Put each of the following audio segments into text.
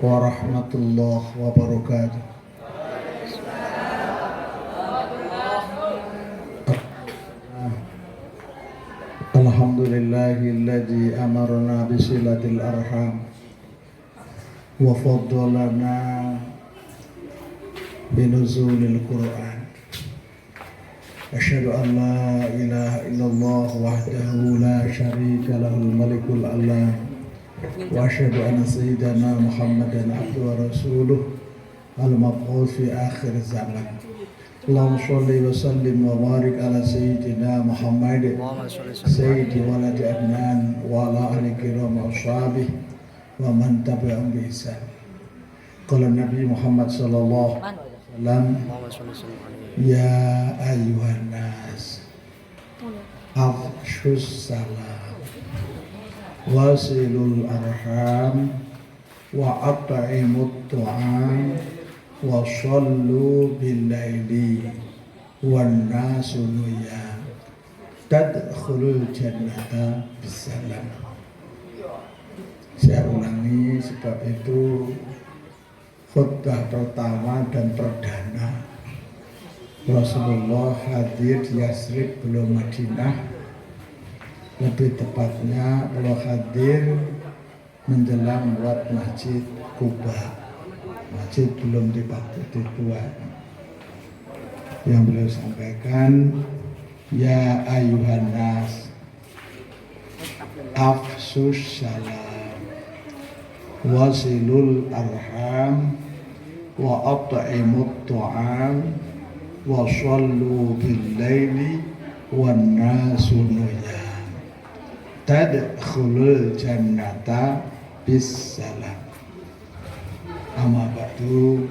warahmatullahi wabarakatuh. Alhamdulillahilladzi amarna bisilatil arham wa faddalana binuzulil Qur'an. Asyhadu an la ilaha illallah wahdahu la syarika lahul malikul alam wa asyhadu anna sayyidana Muhammadan abduhu wa rasuluh al-mab'uts fi akhir zaman. Allahumma sholli wa sallim wa barik ala sayyidina Muhammad sayyidi waladi adnan wa ala ahli kiram wa ashabihi wa man tabi'ahum bi ihsan. Qala Nabi Muhammad sallallahu alaihi wasallam, ya ayyuhan nas afshus salam wasilul arham wa at'imut ta'am wa shallu bil laili wan nasu niyam tadkhulul jannata bisalam. Saya ulangi, sebab itu khutbah pertama dan perdana Rasulullah hadir di Yasrib belum Madinah, lebih tepatnya beliau hadir menjelang buat Masjid Kuba. Masjid belum dibuat. Yang beliau sampaikan, ya ayuhan nas afsus salam wasilul arham wa at'imut ta'am wa shallu bil laili wan nasu niyam tadkhulul jannata bis salam. Amma ba'du.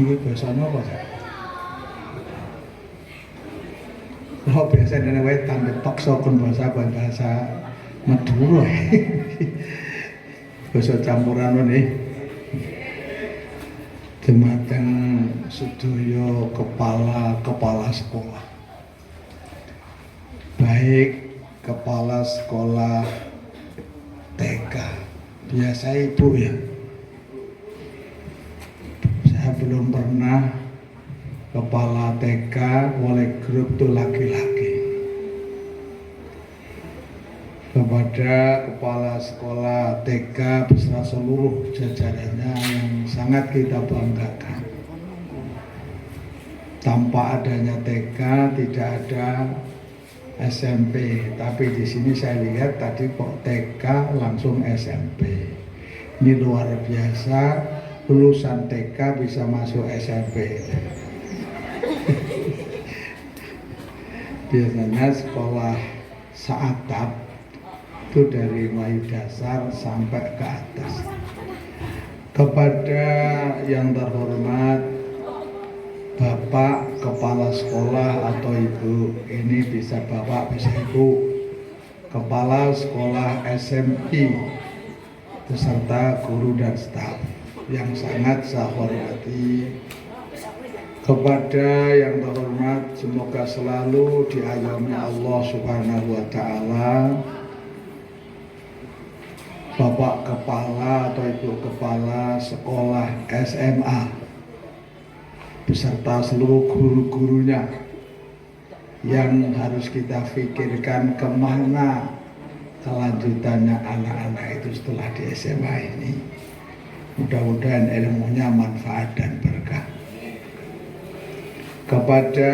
Ini bahasanya apa sih? Kalau biasa dene wae tambah paksa kon bahasa Madura. Bahasa campuran nih. Dumateng sedaya kepala sekolah. Baik kepala sekolah TK. Biasa ibu ya. Saya belum pernah kepala TK oleh grup itu laki-laki. Kepada kepala sekolah TK beserta seluruh jajarannya yang sangat kita banggakan. Tanpa adanya TK tidak ada SMP, tapi di sini saya lihat tadi kok TK langsung SMP. Ini luar biasa, lulusan TK bisa masuk SMP. Biasanya sekolah seatap itu dari mulai dasar sampai ke atas. Kepada yang terhormat Bapak Kepala Sekolah atau Ibu, ini bisa Bapak bisa Ibu, Kepala Sekolah SMP beserta guru dan staf yang sangat saya hormati. Kepada yang terhormat, semoga selalu diayomi Allah Subhanahu wa Ta'ala, Bapak Kepala atau Ibu Kepala Sekolah SMA beserta seluruh guru-gurunya yang harus kita pikirkan kemana kelanjutannya anak-anak itu setelah di SMA ini. Mudah-mudahan ilmunya manfaat dan berkah. Kepada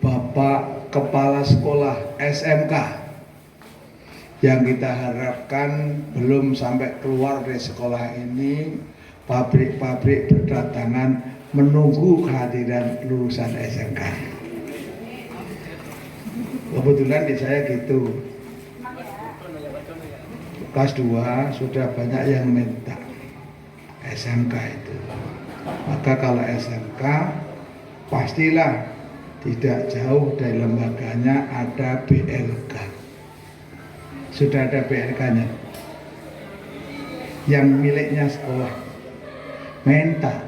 Bapak Kepala Sekolah SMK yang kita harapkan belum sampai keluar dari sekolah ini, pabrik-pabrik berdatangan menunggu kehadiran lulusan SMK. Kebetulan di saya gitu, kelas 2 sudah banyak yang minta SMK itu. Maka kalau SMK pastilah tidak jauh dari lembaganya ada BLK. Sudah ada BLK-nya yang miliknya sekolah minta.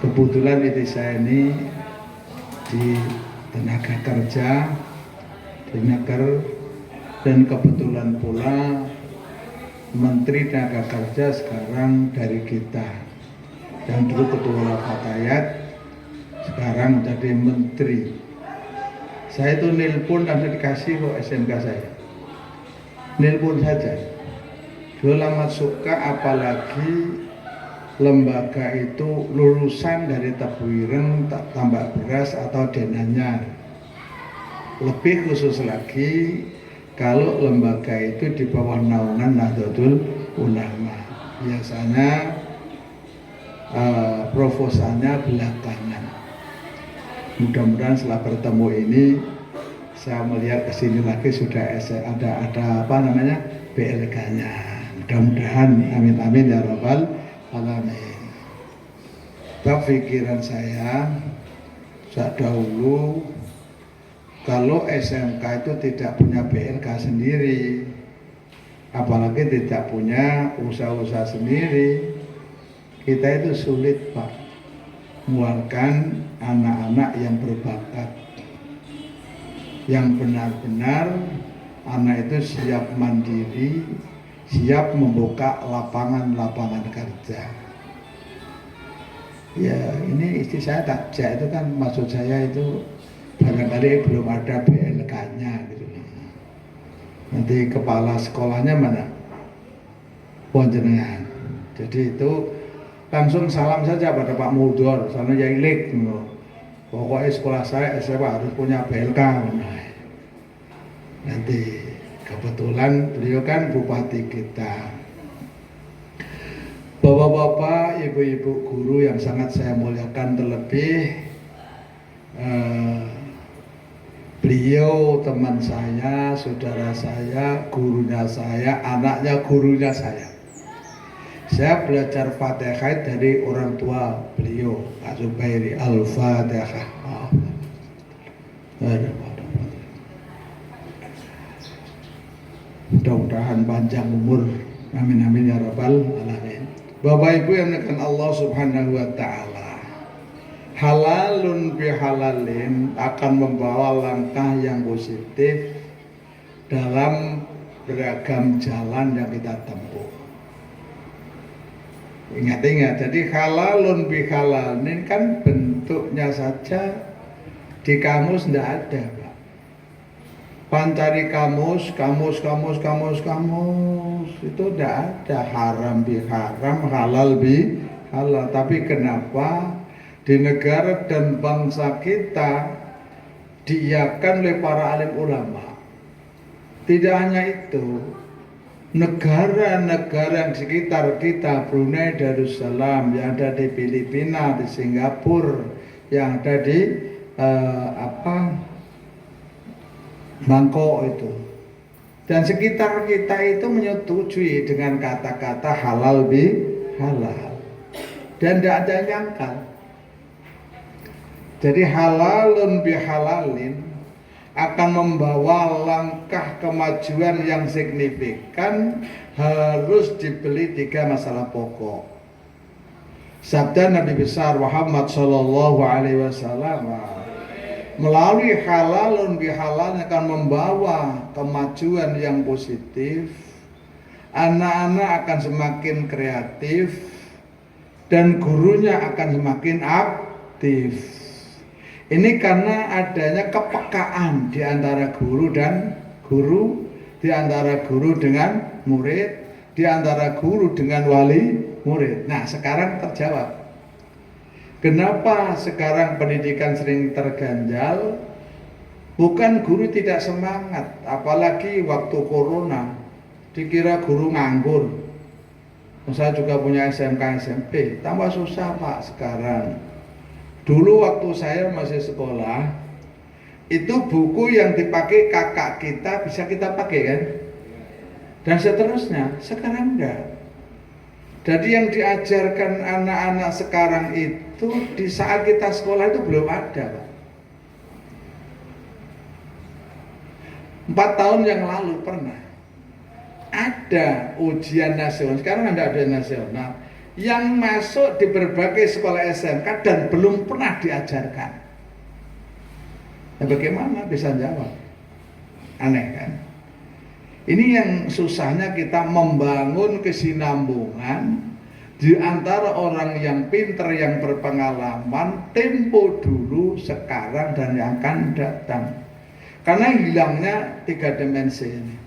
Kebetulan itu saya ini di tenaga kerja di Naker, dan kebetulan pula Menteri Tenaga Kerja sekarang dari kita, yang dulu Ketua Fatayat, sekarang jadi Menteri. Saya itu nelpon langsung dikasih kok SMK saya, nelpon saja. Dulu amat suka, apalagi lembaga itu lulusan dari Tebuireng, Tambak Beras atau Denanyar. Lebih khusus lagi kalau lembaga itu di bawah naungan Nahdlatul Ulama. Biasanya proposalnya belakangan. Mudah-mudahan setelah bertemu ini saya melihat kesini lagi sudah ada apa namanya BLK-nya. Mudah-mudahan, amin ya rabbal alamin. Bab pikiran saya saat dahulu, kalau SMK itu tidak punya BLK sendiri, apalagi tidak punya usaha-usaha sendiri, kita itu sulit Pak mengeluarkan anak-anak yang berbakat, yang benar-benar anak itu siap mandiri, siap membuka lapangan-lapangan kerja. Ya ini istri saya takja itu kan, maksud saya itu barangkali belum ada BLK-nya gitu. Nanti kepala sekolahnya mana? Ponjenengan. Jadi itu langsung salam saja pada Pak Muldor, sana Yailik. Pokoknya sekolah saya SMA harus punya BLK. Nanti kebetulan beliau kan bupati kita. Bapak-bapak, ibu-ibu guru yang sangat saya muliakan, terlebih beliau teman saya, saudara saya, gurunya saya, anaknya gurunya saya. Saya belajar Fatihah dari orang tua beliau, Pak Zubairi, Al-Fatihah. Mudah-mudahan panjang umur, amin ya rabbal alamin. Bapak Ibu yang dimuliakan Allah Subhanahu wa taala, halalun bihalalin akan membawa langkah yang positif dalam beragam jalan yang kita tempuh. Ingat, jadi halalun bihalalin kan bentuknya saja di kamus tidak ada, Pak. Pancari kamus itu tidak ada haram biharam, halal bihalal. Tapi kenapa di negara dan bangsa kita diiakan oleh para alim ulama? Tidak hanya itu, negara-negara yang di sekitar kita, Brunei Darussalam, yang ada di Filipina, di Singapura, yang ada di Bangkok itu, dan sekitar kita itu menyetujui dengan kata-kata halal bihalal, dan tidak ada yang nyangkal. Jadi halalun bihalalin akan membawa langkah kemajuan yang signifikan, harus dibeli 3 masalah pokok. Sabda Nabi besar Muhammad sallallahu alaihi wasallam, melalui halalun bihalal akan membawa kemajuan yang positif. Anak-anak akan semakin kreatif dan gurunya akan semakin aktif. Ini karena adanya kepekaan di antara guru dan guru, di antara guru dengan murid, di antara guru dengan wali murid. Nah, sekarang terjawab. Kenapa sekarang pendidikan sering terganjal? Bukan guru tidak semangat, apalagi waktu corona, dikira guru nganggur. Saya juga punya SMK SMP, tambah susah Pak sekarang. Dulu waktu saya masih sekolah, itu buku yang dipakai kakak kita bisa kita pakai kan? Dan seterusnya, sekarang enggak. Jadi yang diajarkan anak-anak sekarang itu di saat kita sekolah itu belum ada, Pak. 4 tahun yang lalu pernah ada ujian nasional, sekarang ada ujian nasional yang masuk di berbagai sekolah SMK dan belum pernah diajarkan. Nah, bagaimana bisa jawab? Aneh kan? Ini yang susahnya kita membangun kesinambungan di antara orang yang pinter, yang berpengalaman, tempo dulu, sekarang, dan yang akan datang. Karena hilangnya 3 dimensi ini.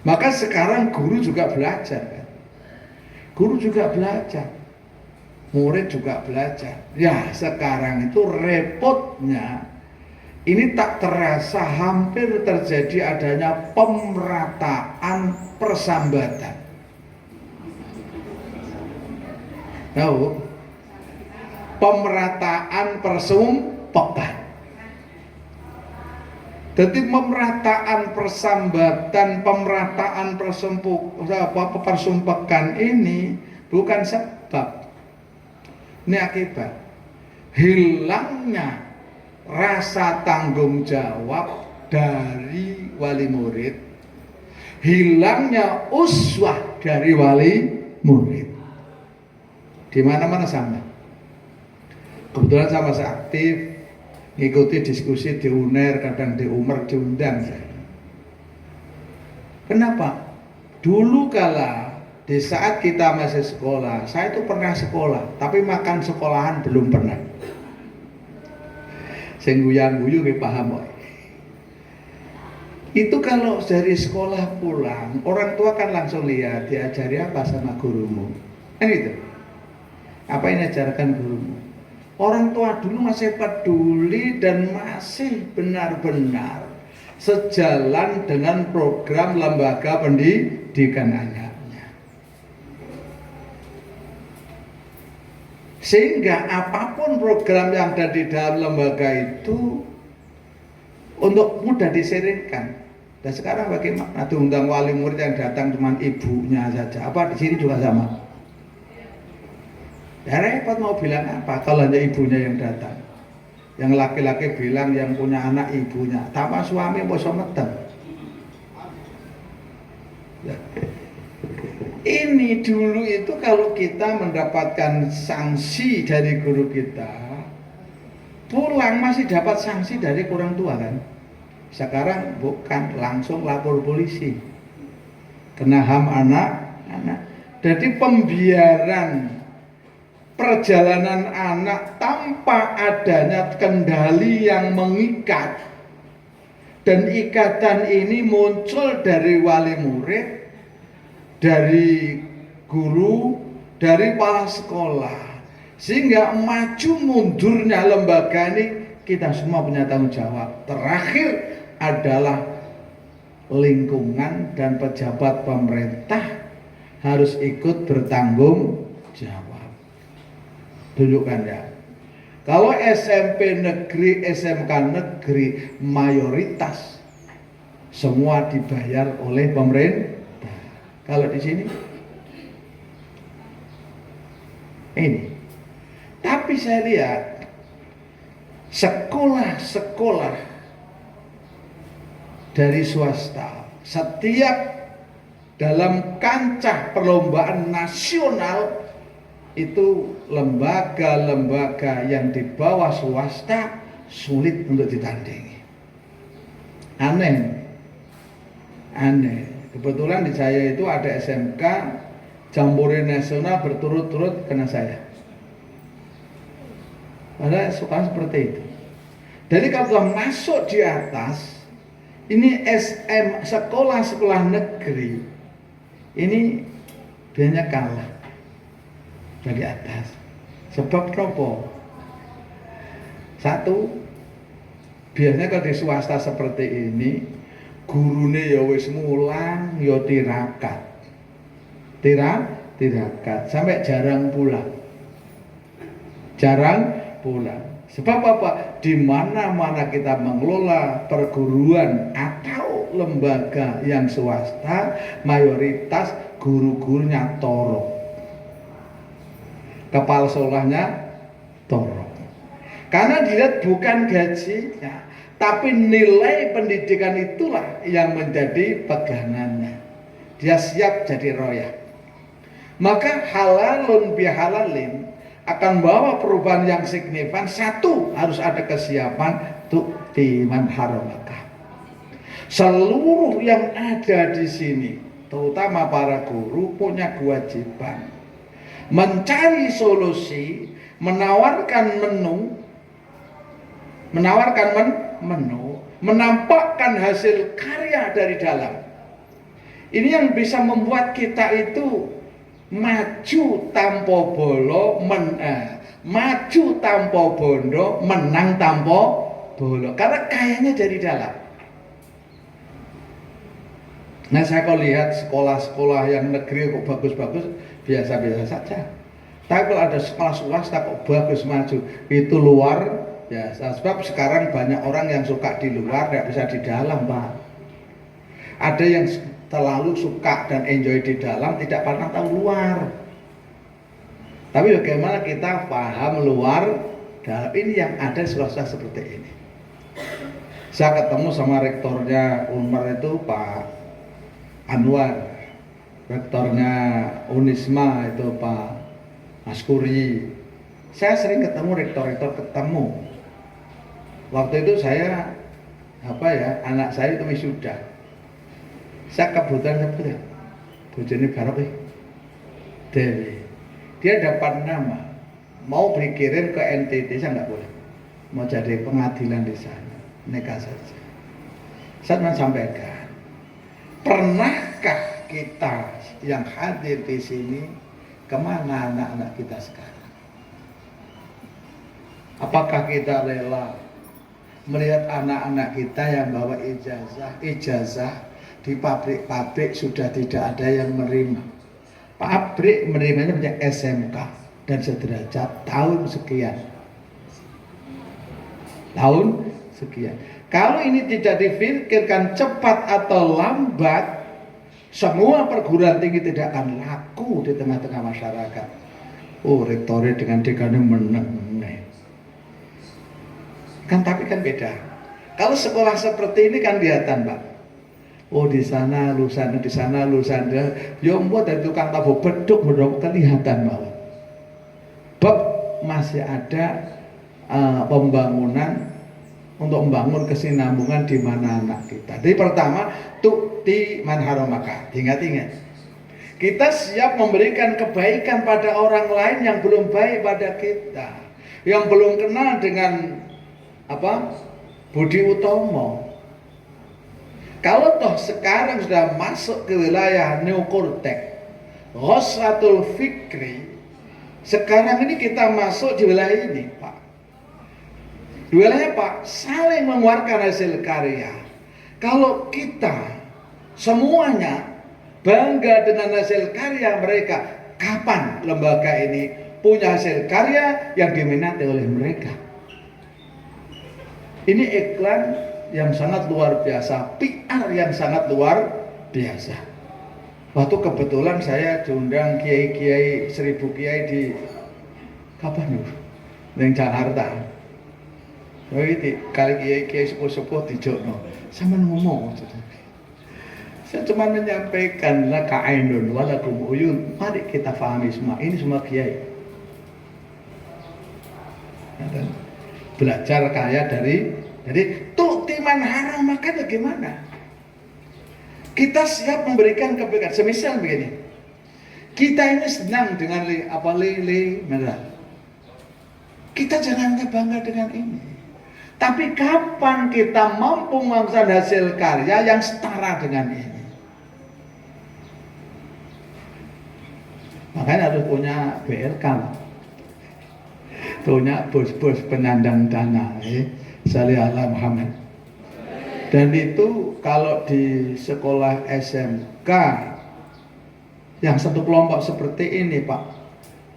Maka sekarang guru juga belajar kan? Guru juga belajar, murid juga belajar. Ya sekarang itu repotnya, ini tak terasa hampir terjadi adanya pemerataan persambatan. Tahu? Pemerataan persumpekan. Jadi pemerataan persambatan, pemerataan persumpekan ini bukan sebab, ini akibat. Hilangnya rasa tanggung jawab dari wali murid, hilangnya uswah dari wali murid. Di mana-mana sama. Kebetulan saya masih aktif, ngikuti diskusi di UNER, kadang di UMER diundang saya. Kenapa? Dulu kala di saat kita masih sekolah, saya itu pernah sekolah, tapi makan sekolahan belum pernah. Sing guyang-guyu nggih paham kok. Itu kalau dari sekolah pulang, orang tua kan langsung lihat diajari apa sama gurumu. Kan itu. Apa yang diajarkan gurumu? Orang tua dulu masih peduli dan masih benar-benar sejalan dengan program lembaga pendidikan anaknya. Sehingga apapun program yang ada di dalam lembaga itu untuk mudah disering-kan. Dan sekarang bagaimana? Diundang wali murid yang datang cuma ibunya saja. Apa di sini juga sama? Ya repot mau bilang apa kalau hanya ibunya yang datang. Yang laki-laki bilang yang punya anak ibunya, tanpa suami bosok meteng. Ya. Ini dulu itu kalau kita mendapatkan sanksi dari guru kita, pulang masih dapat sanksi dari orang tua kan. Sekarang bukan, langsung lapor polisi. Kena HAM anak-anak. Jadi pembiaran perjalanan anak tanpa adanya kendali yang mengikat, dan ikatan ini muncul dari wali murid, dari guru, dari kepala sekolah, sehingga maju mundurnya lembaga ini kita semua punya tanggung jawab. Terakhir adalah lingkungan dan pejabat pemerintah harus ikut bertanggung jawab. Tunjukkan ya. Kalau SMP negeri, SMK negeri, mayoritas semua dibayar oleh pemerintah. Kalau di sini ini. Tapi saya lihat sekolah-sekolah dari swasta setiap dalam kancah perlombaan nasional itu lembaga-lembaga yang di bawah swasta sulit untuk ditandingi. Aneh. Kebetulan di saya itu ada SMK Jambore Nasional berturut-turut kena saya. Ada suka seperti itu. Jadi kalau masuk di atas, ini sekolah-sekolah negeri, ini biasanya kalah dari atas. Sebab kenapa? Satu, biasanya kalau di swasta seperti ini, gurune ya wis mulang, ya tirakat, sampai jarang pulang. Sebab apa? Di mana-mana kita mengelola perguruan atau lembaga yang swasta, mayoritas guru-gurunya torok. Kepala sekolahnya torok. Karena dilihat bukan gajinya, tapi nilai pendidikan itulah yang menjadi pegangannya. Dia siap jadi royak. Maka halalun bihalalin akan bawa perubahan yang signifikan. Satu, harus ada kesiapan tu'ti man haramaka. Seluruh yang ada di sini, terutama para guru, punya kewajiban mencari solusi, menawarkan menu, menampakkan hasil karya dari dalam. Ini yang bisa membuat kita itu maju tanpa bolo, maju tanpa bondo, menang tanpa bolo. Karena kayaknya dari dalam. Nah, saya kalau lihat sekolah-sekolah yang negeri kok bagus-bagus, biasa-biasa saja. Tapi kalau ada sekolah swasta kok bagus maju, itu luar biasa. Sebab sekarang banyak orang yang suka di luar, tidak bisa di dalam, Pak. Ada yang terlalu suka dan enjoy di dalam, tidak pernah tahu luar. Tapi bagaimana kita paham luar dalam? Ini yang ada swasta seperti ini. Saya ketemu sama rektornya Unmar itu Pak Anwar, rektornya Unisma itu Pak Maskuri. Saya sering ketemu rektor-rektor ketemu. Waktu itu saya anak saya itu wisuda. Saya kebetulan sebut bojone Barok Dewi. Dia dapat nama, mau dikirim ke NTT, saya nggak boleh. Mau jadi pengadilan di sana, nikah saja. Saya mau sampaikan, pernahkah kita yang hadir di sini kemana anak-anak kita sekarang? Apakah kita rela melihat anak-anak kita yang bawa ijazah di pabrik-pabrik sudah tidak ada yang menerima? Pabrik menerimanya punya SMK dan sederajat tahun sekian. Kalau ini tidak dipikirkan cepat atau lambat, semua perguruan tinggi tidak akan laku di tengah-tengah masyarakat. Oh, rektornya dengan dekannya meneng. Tapi kan beda. Kalau sekolah seperti ini kan kelihatan, Pak. Oh, di sana lulusan, di sana lulusan. Yombo dari tukang tabuh beduk menurut kelihatan bahwa bab masih ada pembangunan untuk membangun kesinambungan di mana anak kita. Jadi pertama, tukti manharomaka. Ingat-ingat. Kita siap memberikan kebaikan pada orang lain yang belum baik pada kita, yang belum kenal dengan budi utomo. Kalau toh sekarang sudah masuk ke wilayah neokortek, ghosratul fikri, sekarang ini kita masuk di wilayah ini, Pak. Di wilayah Pak, saling mengeluarkan hasil karya. Kalau kita semuanya bangga dengan hasil karya mereka, kapan lembaga ini punya hasil karya yang diminati oleh mereka? Ini iklan yang sangat luar biasa, PR yang sangat luar biasa. Waktu kebetulan saya diundang kiai-kiai 1000 kiai di kapan itu? Di Jakarta. Jadi kali kiai-kiai sepuh-sepuh di Jogno, sama ngomong. Saya cuma menyampaikan laka ainun walakum uyun. Mari kita pahami semua. Ini semua kiai. Dan belajar kaya dari jadi tukti manhara, maka bagaimana? Kita siap memberikan kebaikan. Semisal begini, kita ini senang dengan lele merah. Kita jangan bangga dengan ini. Tapi kapan kita mampu menghasilkan hasil karya yang setara dengan ini? Makanya harus punya BLK, punya bos-bos penyandang dana. Salih ala Muhammad. Dan itu kalau di sekolah SMK yang satu kelompok seperti ini, Pak,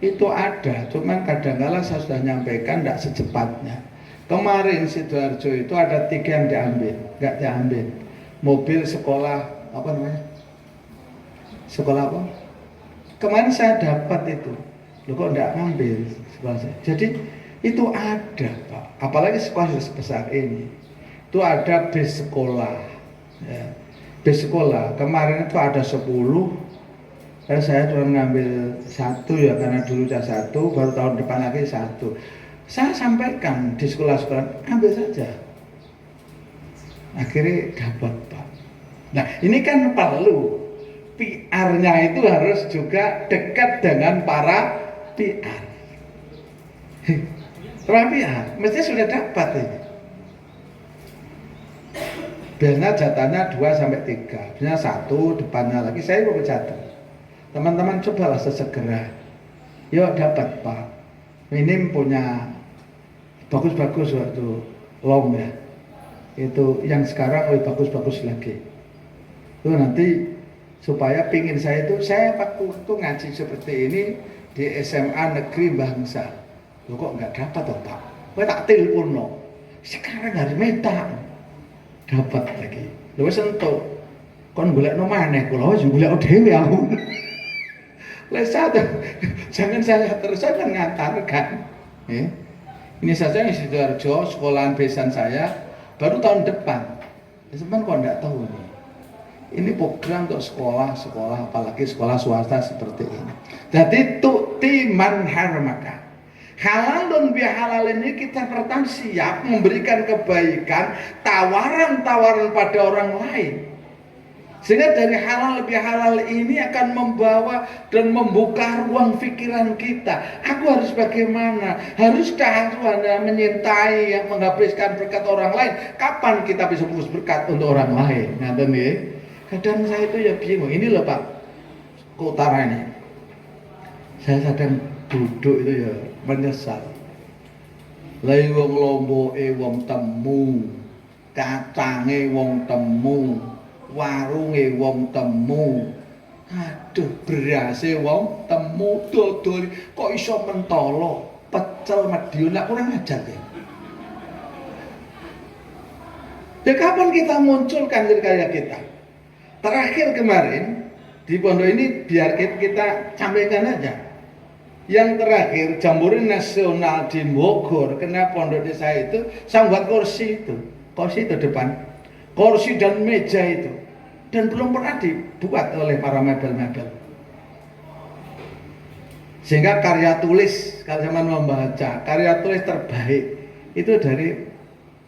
itu ada. Cuman kadang-kala saya sudah nyampaikan tidak secepatnya. Kemarin Sidoarjo itu ada 3 yang diambil, nggak diambil. Mobil sekolah apa namanya? Sekolah apa? Kemarin saya dapat itu. Loh kok nggak ngambil sekolah saya? Jadi itu ada, Pak. Apalagi sekolah sebesar ini. Itu ada bis sekolah. Ya. Bis sekolah. Kemarin itu ada 10. Dan saya cuma ngambil 1 ya, karena dulu sudah 1, baru tahun depan lagi 1. Saya sampaikan di sekolah-sekolah, ambil saja. Akhirnya dapat, Pak. Nah, ini kan perlu PR-nya itu harus juga dekat dengan para PR. Para PR, mestinya sudah dapat ini. Biasanya jatahnya 2-3, biasanya 1, depannya lagi, saya mau 1. Teman-teman cobalah sesegera. Yuk dapat Pak. Minim punya bagus-bagus waktu long ya. Itu yang sekarang lebih bagus-bagus lagi. Itu nanti supaya pingin saya itu, saya waktu itu ngaji seperti ini di SMA Negeri Bangsa. Loh kok nggak dapat toh Pak? Gue tak telepon no. Sekarang harus minta dapat lagi. Loh sentuh. Kon golek no maneh kula yo golek dhewe aku. Satu, jangan saya terus akan ngantarkan. Ini saja yang Sidoarjo, sekolahan besan saya baru tahun depan. Teman kok enggak tahu nih. Ini program untuk sekolah, apalagi sekolah swasta seperti ini. Jadi tu'ti man haramaka. Halal dan bihalal ini kita pertama siap memberikan kebaikan, tawaran-tawaran pada orang lain. Sehingga dari halal lebih halal ini akan membawa dan membuka ruang pikiran kita. Aku harus bagaimana? Haruskah aku hanya menyintai yang menghabiskan berkat orang lain? Kapan kita bisa fokus berkat untuk orang lain? Ngaten nggih. Kadang saya itu ya bingung. Ini loh Pak, ke utara ini. Saya sedang duduk itu ya menyesal. Lai wong lomboke wong temu, kacange wong temu, warunge wong temu, aduh berase wong temu dodol kok iso mentolo pecel Madiun lah kurang ajar ya. Ya kapan kita munculkan dari karya kita? Terakhir kemarin di pondok ini biar kita sampaikan aja. Yang terakhir Jambore Nasional di Bogor, kena pondok desa itu saya buat kursi itu depan, kursi dan meja itu. Dan belum pernah dibuat oleh para mebel-mebel. Sehingga karya tulis, kalau zaman membaca, karya tulis terbaik itu dari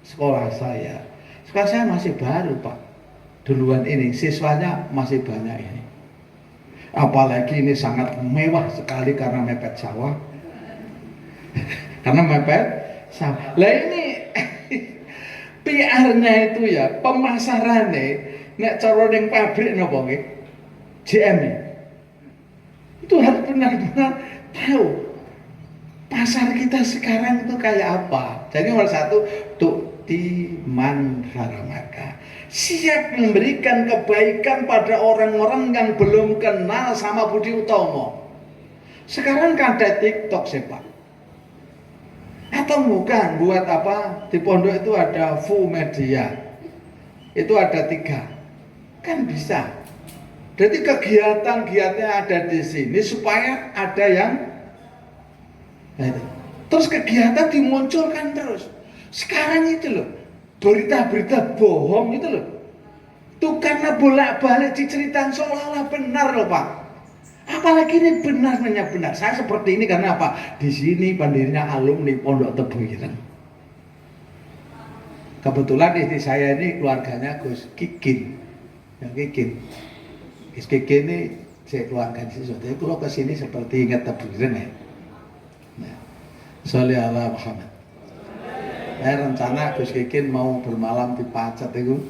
sekolah saya. Sekolah saya masih baru Pak, duluan ini, siswanya masih banyak ini. Apalagi ini sangat mewah sekali karena mepet sawah. Karena mepet sawah. Lah ini PR-nya itu ya, pemasarannya nek cara ning pabrik napa nggih? JM. Itu harus benar-benar tahu pasar kita sekarang itu kayak apa. Jadi nomor 1, tu'ti man haramaka. Siap memberikan kebaikan pada orang-orang yang belum kenal sama Budi Utomo. Sekarang kan ada TikTok sih Pak. Atau bukan buat apa? Di pondok itu ada full media. Itu ada 3. Kan bisa. Jadi kegiatan-kegiatannya ada di sini supaya ada yang terus kegiatan dimunculkan terus. Sekarang itu loh, berita-berita bohong itu loh. Itu karena bolak-balik diceritain seolah-olah benar loh Pak. Apalagi ini benarnya benar. Saya seperti ini karena apa? Di sini pendirinya alumni Pondok Tebu Ireng. Kebetulan istri saya ini keluarganya Gus Kikin. Yang Kikin. Gus Kikin ini saya keluarga di situ. Jadi kalau kesini seperti ingat Tebu Ireng ya. Nah, sholli ala Muhammad. Saya rencana Gus Kikin mau bermalam di Pacet itu.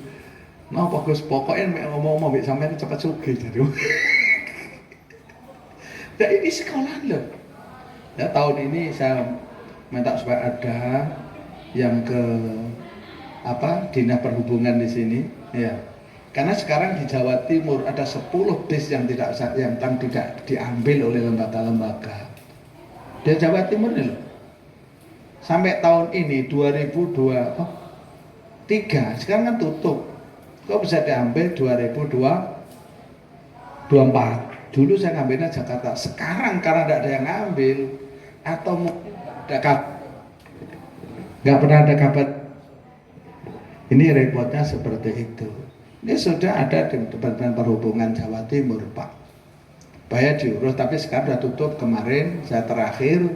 Mau fokus pokoknya ngomong-ngomong sampai cepat sugih jadi. Nah ini sekolah loh. Ya tahun ini saya minta supaya ada yang ke Dinas Perhubungan di sini, ya. Karena sekarang di Jawa Timur ada 10 bis yang tidak diambil oleh lembaga-lembaga. Di Jawa Timur nih loh. Sampai tahun ini 2023 sekarang kan tutup. Kok bisa diambil 2024? Dulu saya ngambilnya Jakarta. Sekarang karena tidak ada yang ngambil atau nggak pernah ada kabar. Ini repotnya seperti itu. Ini sudah ada di Departemen Perhubungan Jawa Timur Pak. Bayar diurus tapi sekarang sudah tutup kemarin. Saya terakhir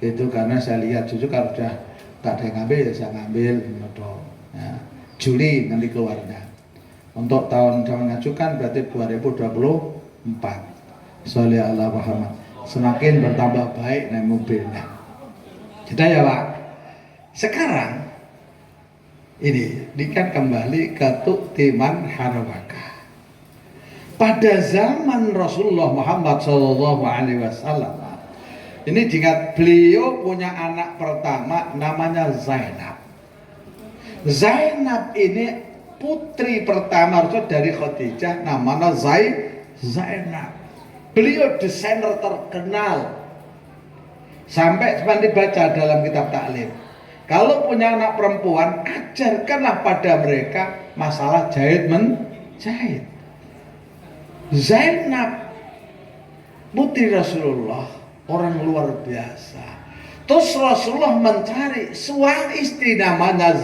itu karena saya lihat jujur kalau sudah nggak ada yang ngambil ya saya ngambil. Ya. Juli nanti keluarnya. Untuk tahun mengajukan berarti 2024. Sholli ala Muhammad. Semakin bertambah baik naik mobilnya. Sudah ya Pak. Sekarang ini kan kembali ke Tu'timan Haramaka. Pada zaman Rasulullah Muhammad SAW, ini diingat beliau punya anak pertama namanya Zainab. Zainab ini putri pertama Rasul dari Khadijah, namanya Zainab. Beliau desainer terkenal. Sampai seperti dibaca dalam kitab taklim. Kalau punya anak perempuan, ajarkanlah pada mereka masalah jahit menjahit. Zainab putri Rasulullah, orang luar biasa. Terus Rasulullah mencari suami istri namanya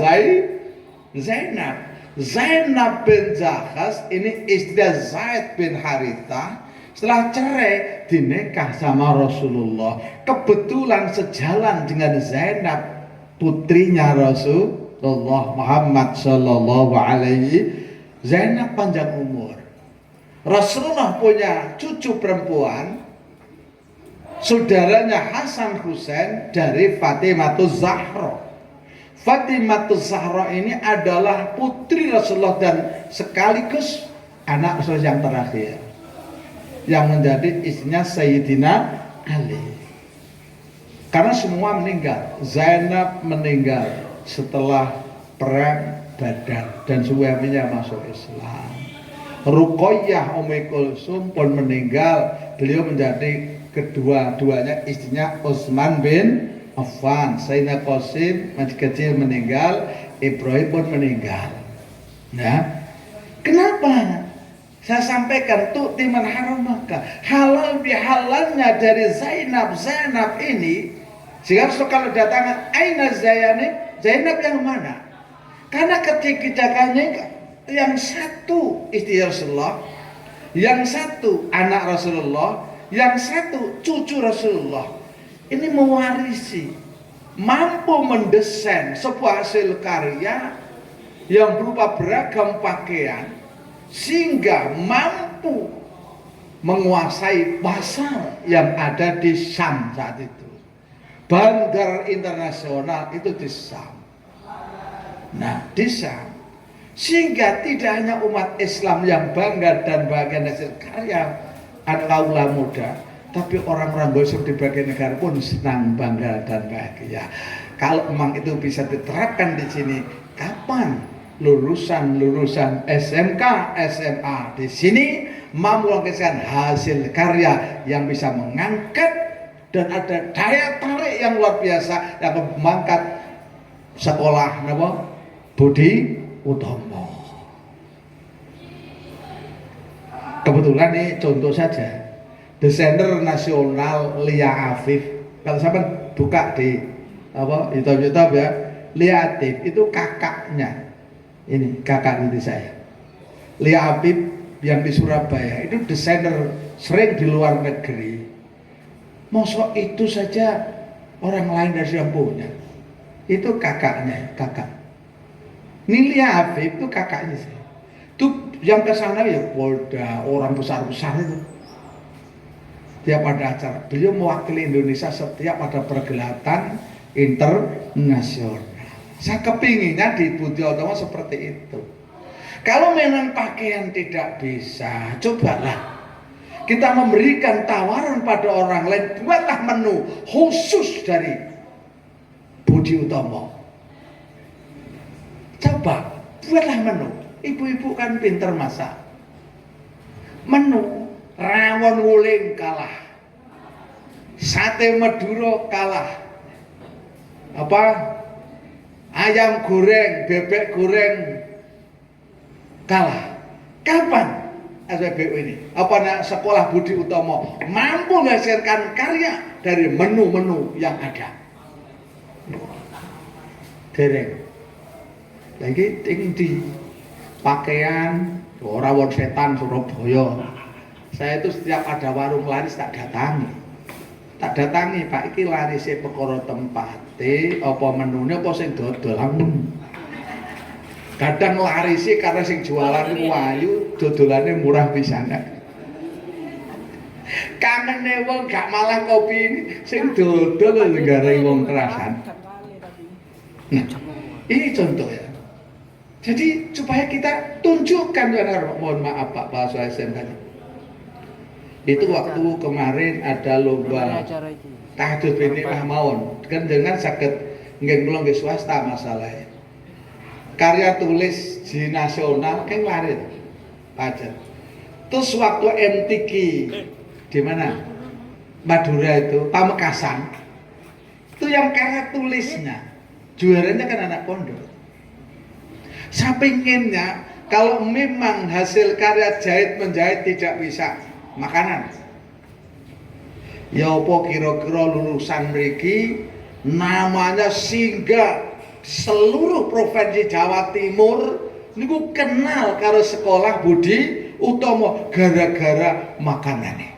Zainab. Zainab bin Jahas ini istri Zaid bin Harithah. Setelah cerai dinikah sama Rasulullah. Kebetulan sejalan dengan Zainab, putrinya Rasulullah Muhammad Sallallahu Alaihi. Zainab panjang umur. Rasulullah punya cucu perempuan, saudaranya Hasan Husain dari Fatimatul Zahra. Fatimatul Zahra ini adalah putri Rasulullah dan sekaligus anak Rasul yang terakhir, yang menjadi istrinya Sayyidina Ali. Karena semua meninggal. Zainab meninggal setelah perang Badar dan suaminya masuk Islam. Ruqayyah Ummi Kulsum pun meninggal. Beliau menjadi kedua-duanya istrinya Utsman bin Affan. Sayyidina Qasim masih kecil meninggal, Ibrahim pun meninggal. Nah, kenapa? Saya sampaikan Tu'timan Haramaka, halal bihalalnya dari Zainab ini. Sehingga kalau datang aina Zainab yang mana? Karena ketiga-tiganya yang satu istri Rasulullah, yang satu anak Rasulullah, yang satu cucu Rasulullah. Ini mewarisi, mampu mendesain sebuah hasil karya yang berupa beragam pakaian, sehingga mampu menguasai pasar yang ada di Syam saat itu. Bandar internasional itu di Syam. Nah, di Syam. Sehingga tidak hanya umat Islam yang bangga dan bahagia hasil karya kaula muda, tapi orang-orang Muslim di berbagai negara pun senang, bangga dan bahagia. Kalau memang itu bisa diterapkan di sini, kapan lulusan SMK, SMA di sini mampu menghasilkan hasil karya yang bisa mengangkat dan ada daya tarik yang luar biasa yang mengangkat sekolah Budi Utomo. Kebetulan ini contoh saja, desainer nasional Lia Afif. Kalau sampai buka di YouTube ya, Lia Afif itu kakaknya. Ini kakak ini saya. Lia Afif yang di Surabaya itu desainer sering di luar negeri. Mosok itu saja orang lain dari yang punya. Itu kakaknya, kakak. Ini Lia Afif itu kakaknya saya. Itu yang kesana ya Polda, orang besar-besar itu. Tiap ada acara, beliau mewakili Indonesia setiap ada pergelatan internasional. Saya kepinginnya di Budi Utomo seperti itu. Kalau memang pakaian tidak bisa, cobalah kita memberikan tawaran pada orang lain, buatlah menu khusus dari Budi Utomo. Coba buatlah menu. Ibu-ibu kan pinter masak. Menu rawon wuling kalah, sate Madura kalah, ayam goreng, bebek goreng kalah. Kapan SPBU ini? Sekolah Budi Utomo mampu menghasilkan karya dari menu-menu yang ada? Dereng. Lagi tinggi pakaian rawon setan Surabaya. Saya itu setiap ada warung laris tak datangi, Pak, iki larise perkara tempate apa menune apa sing dodol. Kadang lari sih karena sing jualan iku ayu, dodolane murah pisan. Kangen wong gak malah kopi ini sing dodol negara wong kerasan. Nah, ini contoh ya. Jadi supaya kita tunjukkan mohon maaf Pak Pak SMK. Itu waktu kemarin ada lomba tahajud bintik mawon kan dengan sakit nggih kula nggih swasta masalahnya. Karya tulis di nasional kan lari pajak. Terus waktu MTQ di mana? Madura itu, Pamekasan. Itu yang karya tulisnya juaranya kan anak pondok. Saya pengennya kalau memang hasil karya jahit menjahit tidak bisa makanan, ya apa kira-kira lulusan mriki namanya singgah seluruh provinsi Jawa Timur niku kenal karo sekolah Budi Utomo gara-gara makanannya.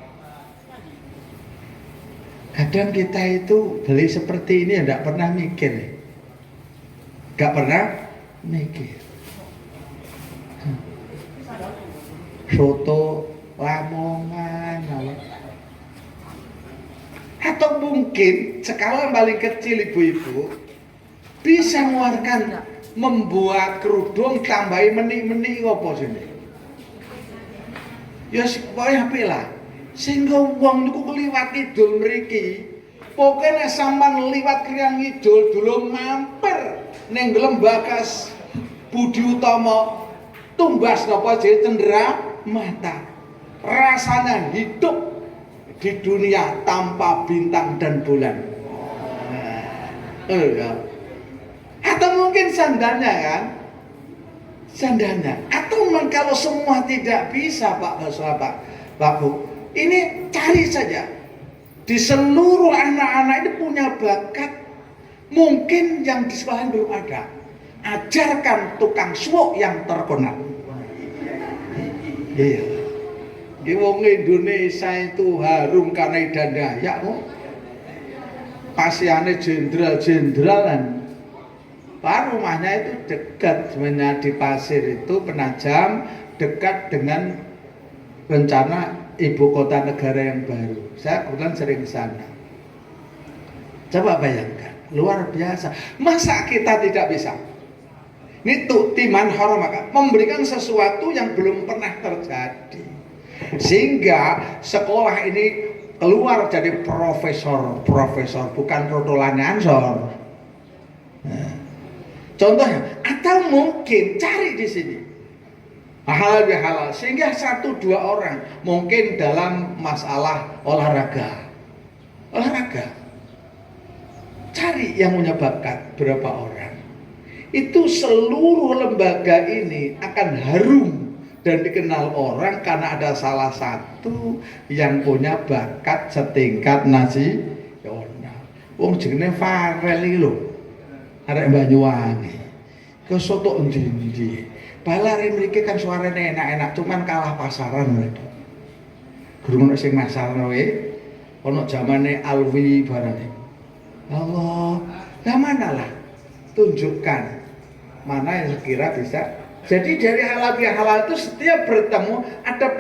Kadang kita itu beli seperti ini tidak pernah mikir, nggak pernah mikir. Soto Lamongan, atau mungkin skala paling kecil ibu-ibu bisa mengeluarkan membuat kerudung tambahi meni-meni apa sini? Ya supaya apa lah? Sehingga wong niku kliwat kidul mriki, pokoknya sampean liwat kriyan ngidul dulu mampir ning Lembagas Budi Utomo tumbas napa jenenge cendera mata. Rasanya hidup di dunia tanpa bintang dan bulan. Atau mungkin sandalnya kan? Sandalnya. Atau kalau semua tidak bisa Pak Bu, ini cari saja. Di seluruh anak-anak ini punya bakat. Mungkin yang di sekolah belum ada. Ajarkan tukang suwuk yang terkenal. Iya. Di wong Indonesia itu harum karena Dayak kok. Pasiane jenderal-jenderalan. Pak rumahnya itu dekat sebenarnya di Pasir itu Penajam, dekat dengan rencana ibu kota negara yang baru. Saya kebetulan sering ke sana. Coba bayangkan, luar biasa. Masa kita tidak bisa? Ini tuh timan hormat memberikan sesuatu yang belum pernah terjadi. Sehingga sekolah ini keluar jadi profesor bukan protolan ansor. Nah, contohnya, atau mungkin cari di sini halal bihalal sehingga 1-2 orang mungkin dalam masalah olahraga cari yang punya bakat berapa orang itu seluruh lembaga ini akan harum dan dikenal orang karena ada salah satu yang punya bakat setingkat nasional. Wong jenenge Farel iki lho. Arek Banyuwangi. Ke soto endi-endi. Balare mriki kan suarane enak-enak, cuman kalah pasaran mereka. Gurung nek sing masarno wae ana zamane Alwi barang. Allah, lah manalah tunjukkan mana yang sekira bisa. Jadi dari halal bihalal itu setiap bertemu ada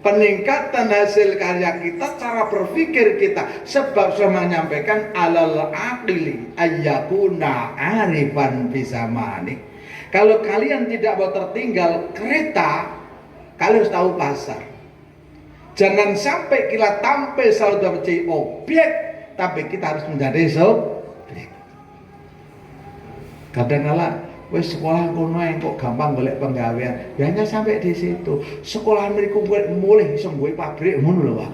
peningkatan hasil karya kita, cara berpikir kita. Sebab saya menyampaikan alal aqli ayyakuna arifan bisamani. Kalau kalian tidak mau tertinggal kereta, kalian harus tahu pasar. Jangan sampai kita tampil selalu menjadi objek, tapi kita harus menjadi subjek. Kadang-kadang wes sekolah kono yang kok gampang golek penggawean. Ya hanya sampai di situ. Sekolah mriku mulai iso nggawe pabrik ngono lho, Pak.